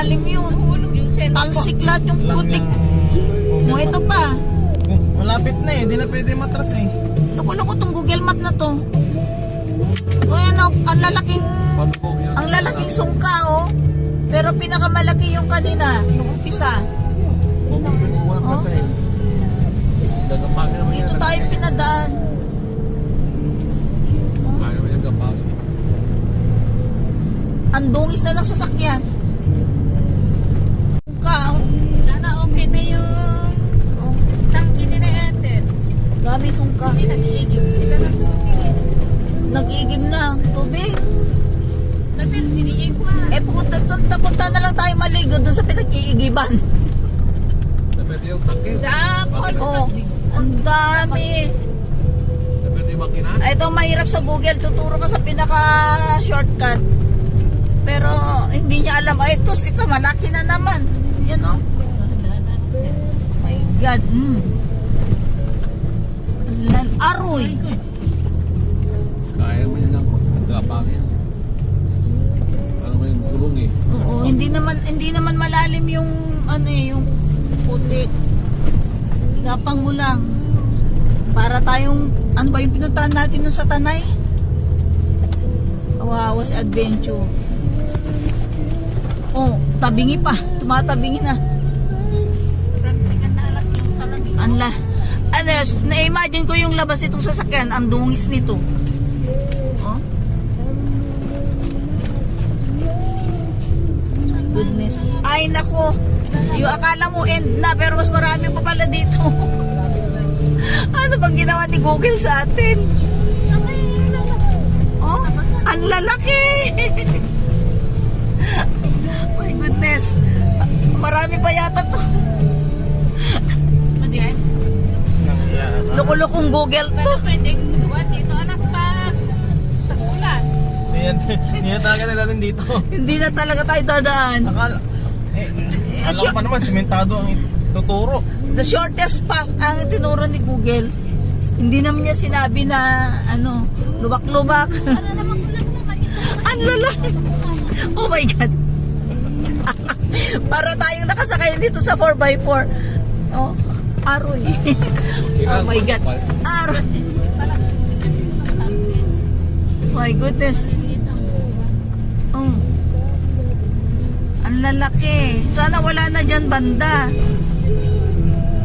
malalim yun. Talsik lahat yung putik. O, ito pa. Malapit na eh, hindi na pwede matras eh. Loko-loko tong Google Map na to. O, yan o, ang lalaking sungka o. Pero pinakamalaki yung kanina, yung umpisa. Oh. Dito tayo pinadaan. Ang dungis na ng sasakyan. Sungka o. Sana okay na yung tangki nila natin. Dami sungka. Hindi nag-iigib sila ng tubig. Nag-iigib na ang tubig. Sabi, tiniigwan. Eh, punta na lang tayo maligo doon sa pinag-iigiban. Dapat. Oh, ang dami. Ito mahirap sa Google. Tuturo ka sa pinaka-shortcut. Pero hindi niya alam. Ay, ito malaki na naman. Yan o. My God. Aroy. Kaya mo yan lang pagkapang yan. Ano mo yung gulong eh. Oo, hindi naman malalim yung yung putik. Gapang mo lang. Para tayong ano ba yung pinuntahan natin nun sa Tanay? Kawawas Adventure. Oh, tabingi pa. Tumatabingi na. Tansikan na alam yung salamin. Anla. Na-imagine ko yung labas itong sasakyan. Ang dungis nito. Oh. Goodness. Ay, nako. Yung akala mo end na, pero mas marami pa pala dito. Ano bang ginawa ni Google sa atin? Oh, ang lalaki. My goodness. Marami pa yata to. Loko-lokong Google to. Pero pwedeng duwan dito anak pa. Sa ulan. Hindi na talaga natin dito. Hindi na talaga tayo dadaan. Akala pa naman, simentado ang tuturo. The shortest path ang tinuro ni Google. Hindi naman niya sinabi na lubak-lubak. Ang lalaki. Oh my God. Para tayong nakasakay dito sa 4x4. Oh, aroy. Oh my God. Aroy. My goodness. Oh. Ang lalaki. Sana wala na dyan banda.